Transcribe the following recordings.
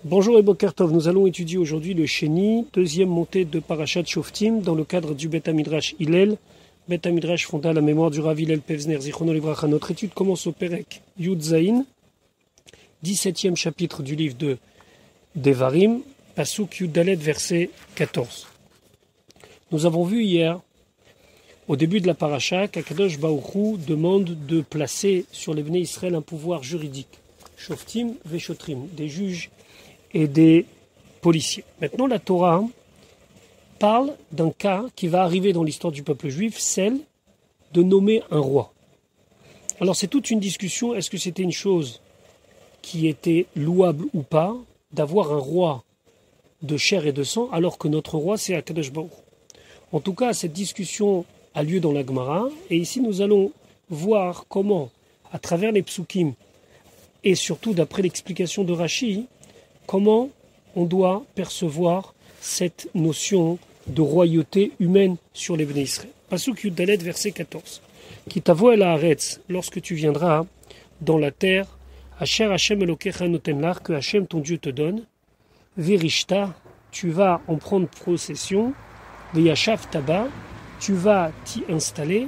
Bonjour et Boker Tov, nous allons étudier aujourd'hui le Sheni, deuxième montée de Parashat Shoftim, dans le cadre du Bet HaMidrash Hillel. Bet HaMidrash fondé à la mémoire du Rav Hillel Pevzner, Zichrono Livracha. Notre étude commence au Perek Yud Zayin, 17e chapitre du livre de Devarim, Pasuk Yud Dalet, verset 14. Nous avons vu hier, au début de la Parasha, qu'Akadosh Baruch Hu demande de placer sur les Bnei Israël un pouvoir juridique. Shoftim Veshotrim, des juges et des policiers. Maintenant, la Torah parle d'un cas qui va arriver dans l'histoire du peuple juif, celle de nommer un roi. Alors c'est toute une discussion, est-ce que c'était une chose qui était louable ou pas, d'avoir un roi de chair et de sang, alors que notre roi c'est Akadosh Baruch Hu. En tout cas, cette discussion a lieu dans la Gemara, et ici nous allons voir comment, à travers les psukim, et surtout d'après l'explication de Rashi, comment on doit percevoir cette notion de royauté humaine sur les Bnei Israël. Pasuk Yud Dalet, verset 14. Ki tavo el haaretz, lorsque tu viendras dans la terre, Asher Hashem Elokecha noten lach, que Hashem ton Dieu te donne, Verishta, tu vas en prendre possession, Veyashav taba, tu vas t'y installer,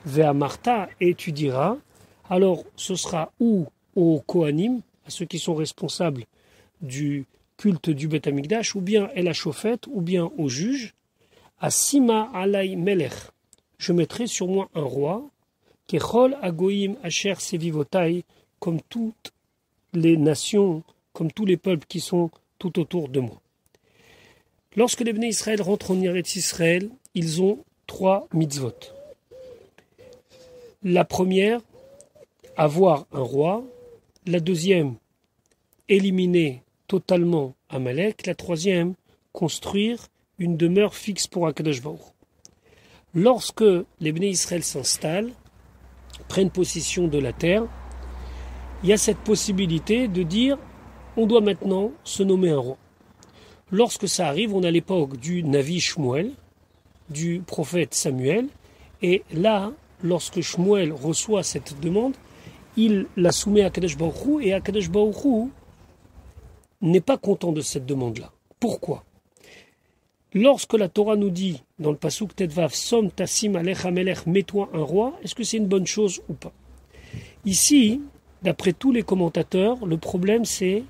Ve'amarta, et tu diras, alors ce sera ou aux Kohanim, à ceux qui sont responsables du culte du Bet HaMikdash, ou bien El HaShofet, ou bien aux juges, Asima alay melech, je mettrai sur moi un roi, Kechol agoyim asher sevivotai, comme toutes les nations, comme tous les peuples qui sont tout autour de moi. Lorsque les Bnei Israël rentrent en Eretz Israël, ils ont 3 mitzvot. La première, avoir un roi. La deuxième, éliminer totalement Amalek. La troisième, construire une demeure fixe pour Akadosh Baruch Hu. Lorsque les Bnei Israël s'installent, prennent possession de la terre, il y a cette possibilité de dire on doit maintenant se nommer un roi. Lorsque ça arrive, on a l'époque du Navi Shmuel, du prophète Samuel, et là, lorsque Shmuel reçoit cette demande, il la soumet à Akadosh Baruch Hu, et Akadosh Baruch Hu n'est pas content de cette demande-là. Pourquoi ? Lorsque la Torah nous dit, dans le Pasuk Tetvav, Som Tassim Alech Hamelech, mets-toi un roi, est-ce que c'est une bonne chose ou pas ? Ici, d'après tous les commentateurs, le problème c'est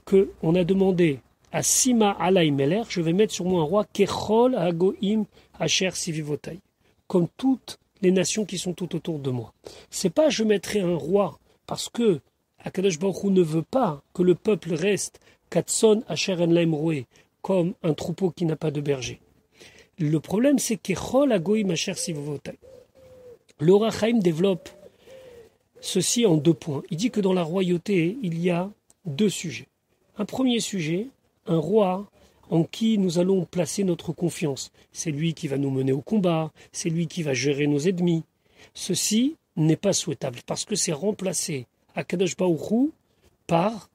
qu'on a demandé à Sima Alay Melech, je vais mettre sur moi un roi, Kechol Hagoim Asher Sivivotai, comme toutes les nations qui sont tout autour de moi. C'est pas je mettrai un roi parce que Akadosh Baruch Hu ne veut pas que le peuple reste Katson Asher En Laim Roé, comme un troupeau qui n'a pas de berger. Le problème c'est Kechol Hagoim Asher Sivivotai. Le Orach Chaim développe ceci en 2 points. Il dit que dans la royauté, il y a 2 sujets. Un premier sujet, un roi en qui nous allons placer notre confiance. C'est lui qui va nous mener au combat, c'est lui qui va gérer nos ennemis. Ceci n'est pas souhaitable parce que c'est remplacer Akadosh Baruch Hu par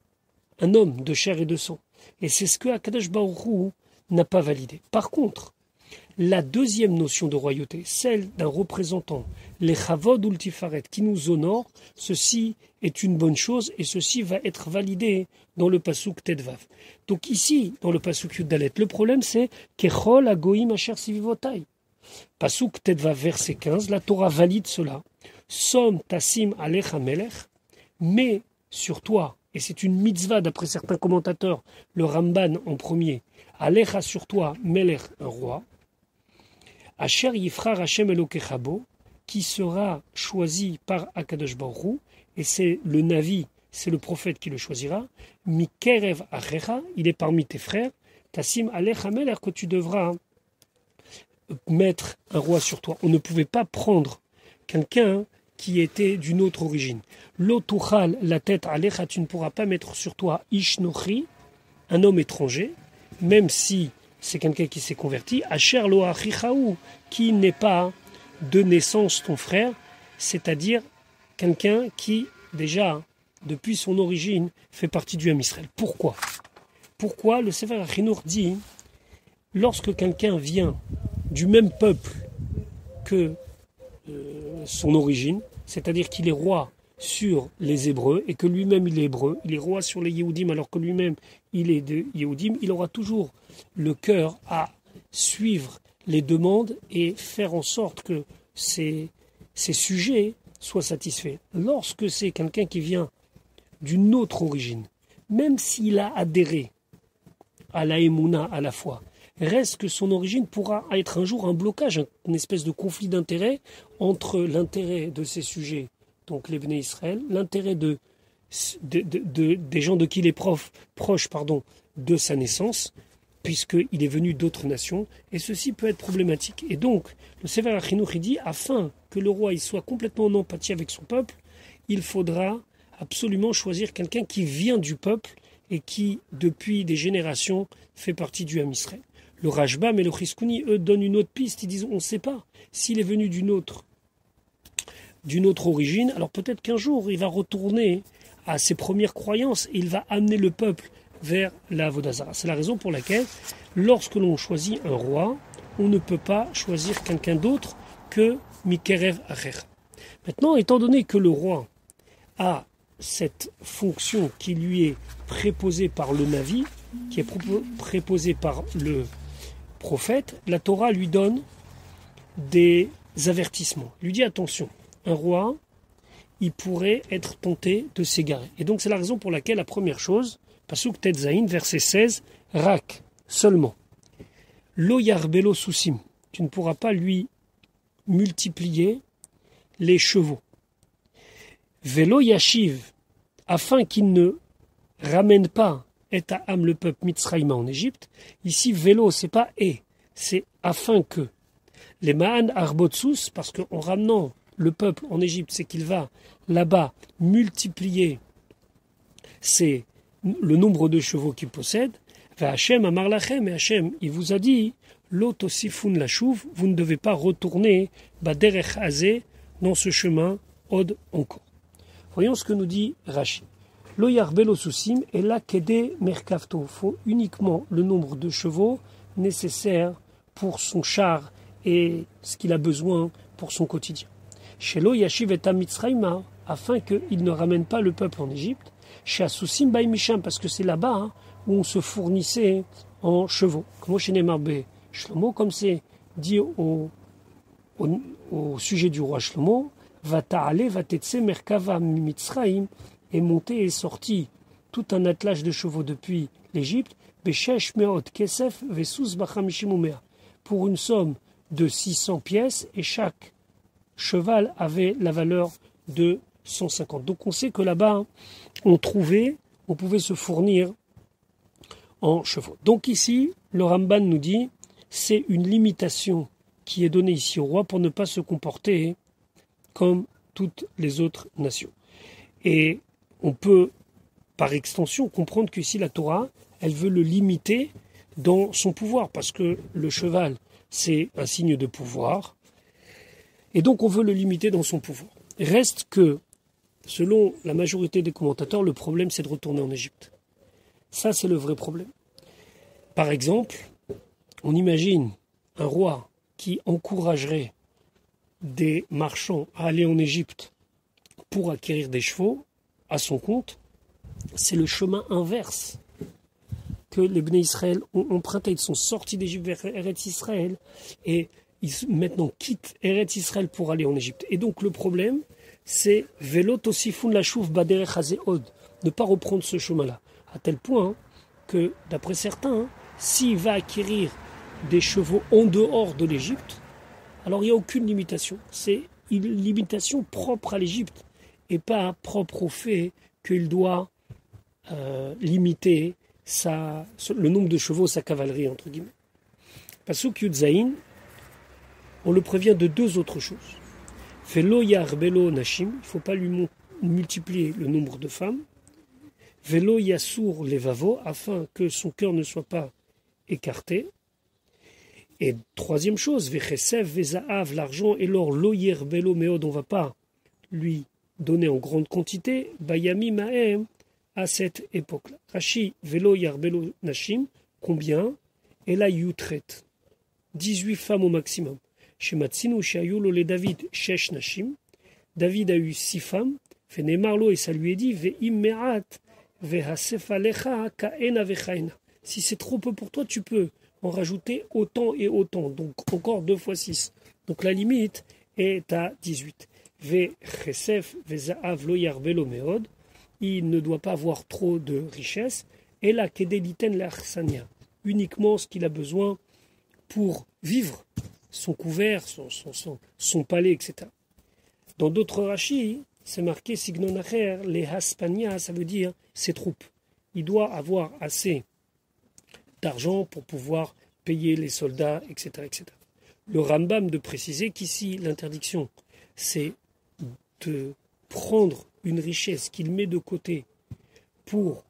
un homme de chair et de sang. Et c'est ce que Akadosh Baruch Hu n'a pas validé. Par contre, la deuxième notion de royauté, celle d'un représentant, les Chavod Ultifaret, qui nous honore, ceci est une bonne chose et ceci va être validé dans le Pasuk Tetvav. Donc ici, dans le Pasuk Yud Dalet, le problème c'est Kechol Hagoim Asher Sivivotai. Pasuk Tetvav, verset 15, la Torah valide cela. Som Tassim Alech Hamelech, mais sur toi, et c'est une mitzvah d'après certains commentateurs, le Ramban en premier, Alecha sur toi, Melech, un roi, Asher Yifrar Hashem Elokechabo, qui sera choisi par Akadosh Baruch Hu, et c'est le Navi, c'est le prophète qui le choisira, Mikerev Achecha, il est parmi tes frères, Tassim Alech Hamelech, que tu devras mettre un roi sur toi. On ne pouvait pas prendre quelqu'un qui était d'une autre origine. L'otuchal, la tête Alecha, tu ne pourras pas mettre sur toi Ishnochi, un homme étranger, même si c'est quelqu'un qui s'est converti, Asher lo achichaou, qui n'est pas de naissance ton frère, c'est-à-dire quelqu'un qui, déjà, depuis son origine, fait partie du Ham Israël. Pourquoi ? Pourquoi le Sefer HaChinuch dit, lorsque quelqu'un vient du même peuple que son origine, c'est-à-dire qu'il est roi sur les Hébreux et que lui-même il est hébreu, il est roi sur les Yehudim alors que lui-même il est de Yehudim, il aura toujours le cœur à suivre les demandes et faire en sorte que ces sujets soient satisfaits. Lorsque c'est quelqu'un qui vient d'une autre origine, même s'il a adhéré à la Emouna à la fois, reste que son origine pourra être un jour un blocage, une espèce de conflit d'intérêt entre l'intérêt de ces sujets, donc les Bnei Israël, l'intérêt des gens de qui il est proche de sa naissance, puisqu'il est venu d'autres nations, et ceci peut être problématique. Et donc, le Sefer HaChinuch dit, afin que le roi il soit complètement en empathie avec son peuple, il faudra absolument choisir quelqu'un qui vient du peuple et qui, depuis des générations, fait partie du Ham Israël. Le Rashbam et le Chizkuni, eux, donnent une autre piste. Ils disent, on ne sait pas s'il est venu d'une autre origine. Alors peut-être qu'un jour, il va retourner à ses premières croyances et il va amener le peuple vers la Avodah Zarah. C'est la raison pour laquelle, lorsque l'on choisit un roi, on ne peut pas choisir quelqu'un d'autre que Mikerev Acher. Maintenant, étant donné que le roi a cette fonction qui lui est préposée par le Navi, qui est préposée par le prophète, la Torah lui donne des avertissements. Il lui dit attention, un roi, il pourrait être tenté de s'égarer. Et donc c'est la raison pour laquelle la première chose, Pasuk Tetzaïn, verset 16, Rak, seulement. Lo yarbelo susim, tu ne pourras pas lui multiplier les chevaux. Velo yashiv, afin qu'il ne ramène pas et à Am le peuple Mitzraïma en Égypte. Ici, vélo, c'est pas et, c'est afin que. Les Ma'an Arbotsus, parce qu'en ramenant le peuple en Égypte, c'est qu'il va là-bas multiplier le nombre de chevaux qu'il possède. Hachem Amar Lachem, et Hachem, il vous a dit, Lotosifun la chouv, vous ne devez pas retourner Baderech Hazé dans ce chemin, Od encore. Voyons ce que nous dit Rashi. Lo yarbelo susim et la kede merkavto. Faut uniquement le nombre de chevaux nécessaires pour son char et ce qu'il a besoin pour son quotidien. Shelo yashiv et Mitzraïma, afin qu'il ne ramène pas le peuple en Égypte. Chez Asusim Bay Misham, parce que c'est là-bas où on se fournissait en chevaux. Comme chez Nemarbe Shlomo, comme c'est dit au sujet du roi Shlomo, va ta'ale, va tetse merkava Mitzraïm, est monté et sorti tout un attelage de chevaux depuis l'Égypte, Beshesh Meot Kesef Vesus Bachamishimumea, pour une somme de 600 pièces, et chaque cheval avait la valeur de 150. Donc on sait que là-bas, on pouvait se fournir en chevaux. Donc ici, le Ramban nous dit, c'est une limitation qui est donnée ici au roi pour ne pas se comporter comme toutes les autres nations. Et on peut, par extension, comprendre qu'ici la Torah, elle veut le limiter dans son pouvoir, parce que le cheval, c'est un signe de pouvoir, et donc on veut le limiter dans son pouvoir. Reste que, selon la majorité des commentateurs, le problème c'est de retourner en Égypte. Ça, c'est le vrai problème. Par exemple, on imagine un roi qui encouragerait des marchands à aller en Égypte pour acquérir des chevaux à son compte. C'est le chemin inverse que les Bnei Israël ont emprunté. Ils sont sortis d'Égypte vers Eretz Israël et ils maintenant quittent Eretz Israël pour aller en Égypte. Et donc le problème, c'est Velot Osifun la Chouf Baderech Hazéod, ne pas reprendre ce chemin-là. À tel point que, d'après certains, s'il va acquérir des chevaux en dehors de l'Égypte, alors il n'y a aucune limitation. C'est une limitation propre à l'Égypte et pas propre au fait qu'il doit limiter le nombre de chevaux, sa cavalerie, entre guillemets. Pasuk Yudzaïn, on le prévient de deux autres choses. Velo yarbelo nashim, il ne faut pas lui multiplier le nombre de femmes. Velo yasur levavo, afin que son cœur ne soit pas écarté. Et troisième chose, vechesev vezaav, l'argent et l'or, lo yerbelo meod, on ne va pas lui donner en grande quantité, bayami maem, à cette époque-là. Rashi, velo yarbelo nashim, combien? Et là, yutret, 18 femmes au maximum. Chez Matsinu, chez Ayulo, les David, shesh nashim. David a eu 6 femmes. Venemarlo, et ça lui est dit, Veimmerat, Vehasefalecha, Kaena Vechaena. Si c'est trop peu pour toi, tu peux en rajouter autant et autant. Donc encore 2 fois 6. Donc la limite est à 18. Vechesef, Vezaav, Lo Yarvelo Meod. Il ne doit pas avoir trop de richesse. Et la Kedeliten l'Arsania. Uniquement ce qu'il a besoin pour vivre, son couvert, son palais, etc. Dans d'autres rachis, c'est marqué Signonacher, les Haspania, ça veut dire ses troupes. Il doit avoir assez d'argent pour pouvoir payer les soldats, etc., etc. Le Rambam de préciser qu'ici, l'interdiction, c'est de prendre une richesse qu'il met de côté pour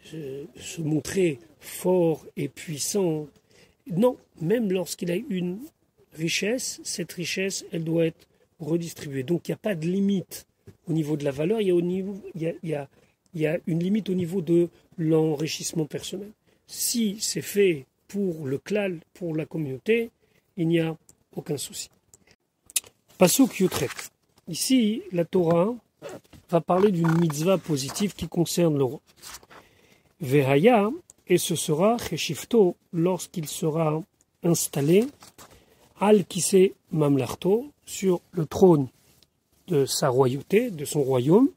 se montrer fort et puissant. Non, même lorsqu'il a une richesse, cette richesse, elle doit être redistribuée. Donc il n'y a pas de limite au niveau de la valeur, il y a une limite au niveau de l'enrichissement personnel. Si c'est fait pour le klal, pour la communauté, il n'y a aucun souci. Pasuk Yutret. Ici, la Torah va parler d'une mitzvah positive qui concerne le roi. Vehaya, et ce sera Cheshifto, lorsqu'il sera installé, Al Kise Mamlarto, sur le trône de sa royauté, de son royaume.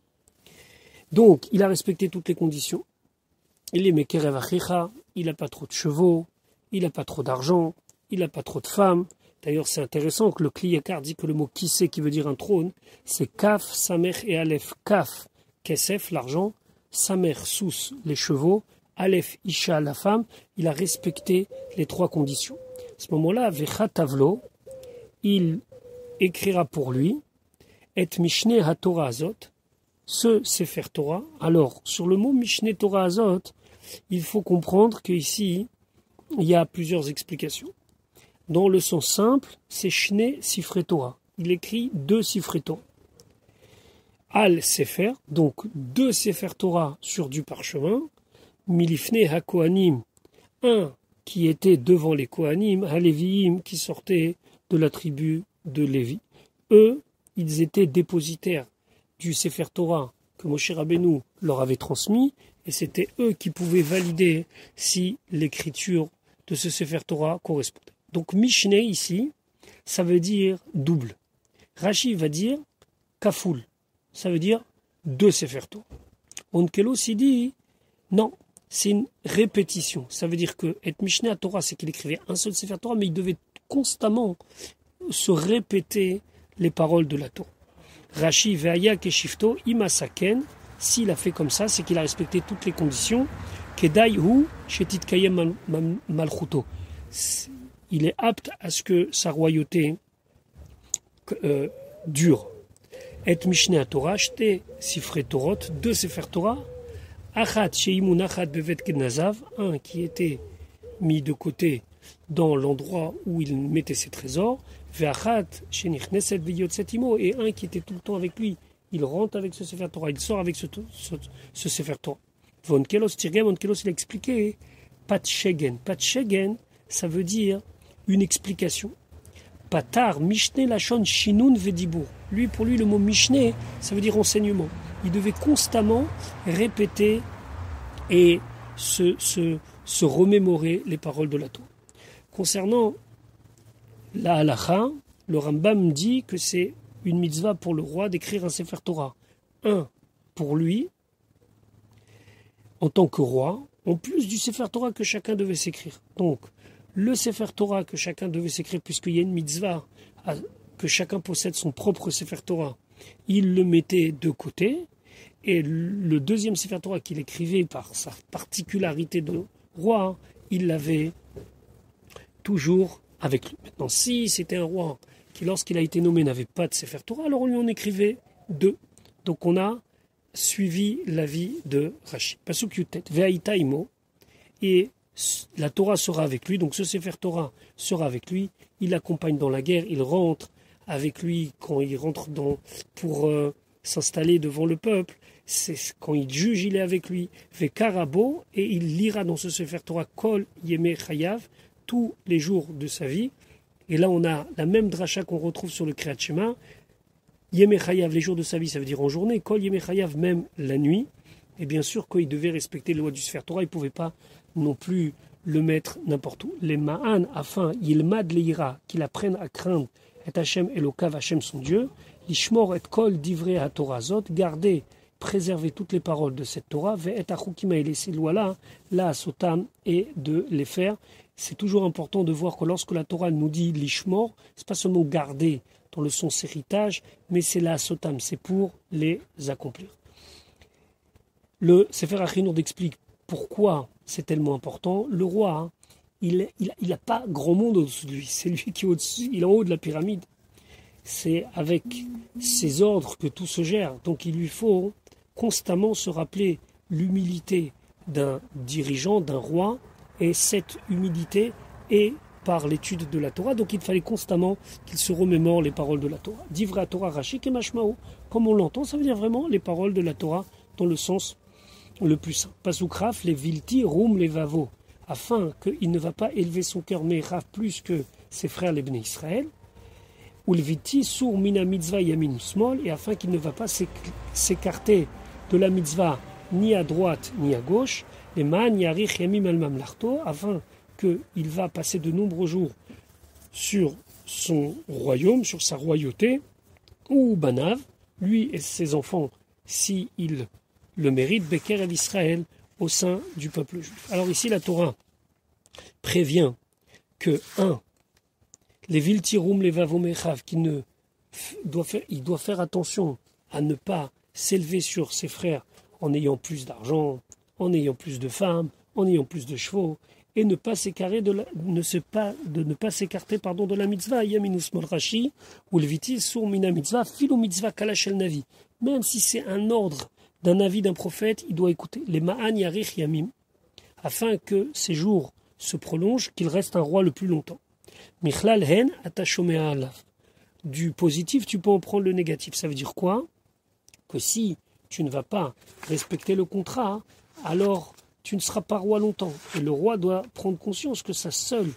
Donc, il a respecté toutes les conditions. Il est Mekerev Achicha, il n'a pas trop de chevaux, il n'a pas trop d'argent, il n'a pas trop de femmes. D'ailleurs, c'est intéressant que le Kliyakar dit que le mot Kise, qui veut dire un trône, c'est Kaf, Samer et Aleph. Kaf, Kesef, l'argent, Samer, Sous, les chevaux, Aleph, Isha, la femme. Il a respecté les 3 conditions. À ce moment-là, Vechatavlo, il écrira pour lui, Et Mishne HaTorah Azot, ce Sefer Torah. Alors, sur le mot Mishne Torah Azot, il faut comprendre qu'ici, il y a plusieurs explications. Dans le sens simple, c'est Shne Sifre Torah. Il écrit 2 Sifre Torah. Al Sefer, donc 2 Sefer Torah sur du parchemin. Milifne HaKohanim, un qui était devant les Kohanim, HaLeviim, qui sortait de la tribu de Lévi. Eux, ils étaient dépositaires du Sefer Torah que Moshe Rabbeinu leur avait transmis, et c'était eux qui pouvaient valider si l'écriture de ce Sefer Torah correspondait. Donc Mishneh ici, ça veut dire double. Rashi va dire kafoul, ça veut dire 2 Sefer Torah. Onkelos il dit non, c'est une répétition. Ça veut dire que être Mishneh à Torah, c'est qu'il écrivait un seul Sefer Torah, mais il devait constamment se répéter les paroles de la Torah. Rashi ve'aya keshifto imasaken, s'il a fait comme ça, c'est qu'il a respecté toutes les conditions. Kedai hu shetit kayem malchuto. Il est apte à ce que sa royauté dure. Et Mishneh à Torah, shte sifre Torot, 2 Sefer Torah, achat sheimun achat bevet kenazav, un qui était mis de côté dans l'endroit où il mettait ses trésors, ve'achat shenichneset veyotzetimo, et un qui était tout le temps avec lui. Il rentre avec ce Sefer Torah, il sort avec ce Sefer Torah. Vonkelos Tirgem, Vonkelos il a expliqué Patshegen. Patshegen, ça veut dire une explication. Patar, Mishneh, Lachon, Shinun, Vedibur. Pour lui, le mot Mishneh, ça veut dire enseignement. Il devait constamment répéter et se remémorer les paroles de la Torah. Concernant la halacha, le Rambam dit que c'est une mitzvah pour le roi d'écrire un Sefer Torah. Un pour lui, en tant que roi, en plus du Sefer Torah que chacun devait s'écrire. Donc, le Sefer Torah que chacun devait s'écrire, puisqu'il y a une mitzvah, que chacun possède son propre Sefer Torah, il le mettait de côté, et le deuxième Sefer Torah qu'il écrivait par sa particularité de roi, il l'avait toujours avec lui. Maintenant, si c'était un roi qui, lorsqu'il a été nommé, n'avait pas de Sefer Torah, alors on lui en écrivait 2. Donc on a suivi l'avis de Rashi. Pasuk Yutet, Ve'aïta imo, et la Torah sera avec lui, donc ce Sefer Torah sera avec lui, il l'accompagne dans la guerre, il rentre avec lui quand il rentre pour s'installer devant le peuple, c'est quand il juge, il est avec lui, Ve'karabo, et il lira dans ce Sefer Torah Kol Yemei Chayav, tous les jours de sa vie. Et là on a la même dracha qu'on retrouve sur le Kriyat Shema, Yemechayav, les jours de sa vie, ça veut dire en journée. Kol Yemechayav, même la nuit. Et bien sûr, quand il devait respecter les lois du Sefer Torah, il ne pouvait pas non plus le mettre n'importe où. Les Ma'an, afin, Yilmad Leira, qu'il apprenne à craindre et Hachem Elokav, Hachem son Dieu. Lishmor et Kol Divrei HaTorazot, garder, préserver toutes les paroles de cette Torah. Ve'et Achukima, et ces lois-là, la Sotam, et de les faire. C'est toujours important de voir que lorsque la Torah nous dit Lishmor, ce n'est pas seulement garder dans le sens héritage, mais c'est la Sotam, c'est pour les accomplir. Le Sefer Achinour explique pourquoi c'est tellement important. Le roi, hein, il n'a pas grand monde au-dessus de lui. C'est lui qui est au-dessus, il est en haut de la pyramide. C'est avec ses ordres que tout se gère. Donc il lui faut constamment se rappeler l'humilité d'un dirigeant, d'un roi, et cette humilité est par l'étude de la Torah. Donc il fallait constamment qu'il se remémore les paroles de la Torah. Divrei Torah Rashik et Mashmao, comme on l'entend, ça veut dire vraiment les paroles de la Torah dans le sens le plus simple. Pasoukraf, les vilti, roum, les vavo, afin qu'il ne va pas élever son cœur, mais raf plus que ses frères les Bnei Israël. Ou le vilti, sour mina mitzvah yamin small, et afin qu'il ne va pas s'écarter de la mitzvah ni à droite ni à gauche. Les man yarich yamim al mamlarto, afin qu'il va passer de nombreux jours sur son royaume, sur sa royauté, ou banav, lui et ses enfants, si il le mérite, Beker et Israël, au sein du peuple juif. Alors ici, la Torah prévient que, les viltirum, les vavomechav, il doit faire attention à ne pas s'élever sur ses frères en ayant plus d'argent, en ayant plus de femmes, en ayant plus de chevaux, et ne pas s'écarter de la mitzvah, yaminus molrashi, ou le viti sur mina mitzvah, filo mitzvah kalashel navi. Même si c'est un ordre d'un avis d'un prophète, il doit écouter les ma'an yarich yamim, afin que ces jours se prolongent, qu'il reste un roi le plus longtemps. Michlal hen atashomea alav. Du positif, tu peux en prendre le négatif. Ça veut dire quoi? Que si tu ne vas pas respecter le contrat, alors tu ne seras pas roi longtemps. Et le roi doit prendre conscience que sa seule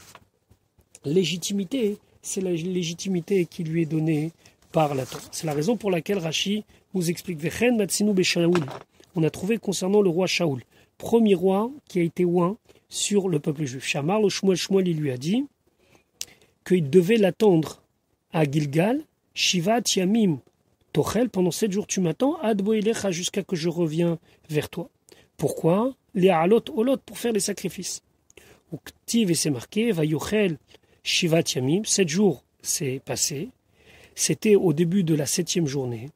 légitimité, c'est la légitimité qui lui est donnée par la Torah. C'est la raison pour laquelle Rashi nous explique Vechen Matsinu Beshaoul. On a trouvé concernant le roi Shaoul, premier roi qui a été oint sur le peuple juif. Shamar, le Shmuel, il lui a dit qu'il devait l'attendre à Gilgal, Shivat Yamim Tochel, pendant 7 jours tu m'attends, Ad Boelecha, jusqu'à que je reviens vers toi. Pourquoi? Les Alot Olot, pour faire les sacrifices. Ou Ktiv, et c'est marqué, Vayochel Shivat Yamim, 7 jours c'est passé. C'était au début de la 7e journée.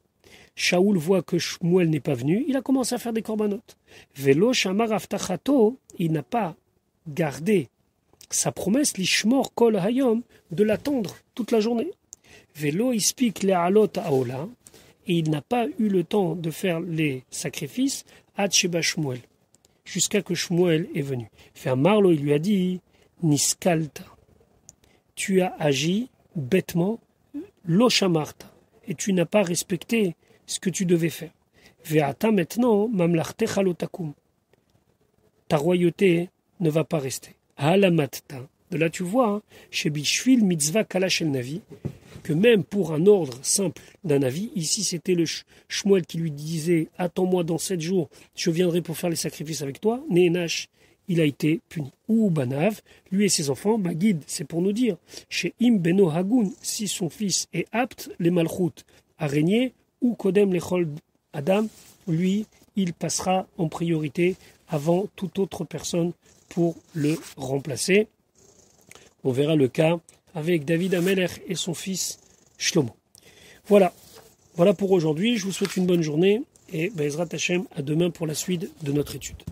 Shaoul voit que Shmuel n'est pas venu, il a commencé à faire des corbanotes. Velo Shamar Aftachato, il n'a pas gardé sa promesse, l'Ishmor Kol Hayom, de l'attendre toute la journée. Velo Ispik le Alot Aola, et il n'a pas eu le temps de faire les sacrifices, Ad Sheba Shmuel, jusqu'à que Shmuel est venu. Fait un Marlo, il lui a dit, Niskalta, tu as agi bêtement, Lo Shamarta, et tu n'as pas respecté ce que tu devais faire. Ve'ata maintenant, mamlartecha lo takum. Ta royauté ne va pas rester. Halamatta. De là tu vois, chez Bishvil mitzvah kalash el navi, que même pour un ordre simple d'un avis, ici c'était le Shmuel qui lui disait « Attends-moi dans 7 jours, je viendrai pour faire les sacrifices avec toi », Néhénash, il a été puni. Ou Banav, lui et ses enfants, Bagid, c'est pour nous dire, chez Im Beno Hagoun, si son fils est apte, les Malchut, à régner, ou Kodem Lechol Adam, lui, il passera en priorité avant toute autre personne pour le remplacer. On verra le cas avec David Ameler et son fils Shlomo. Voilà pour aujourd'hui. Je vous souhaite une bonne journée et Bezrat Hashem, à demain pour la suite de notre étude.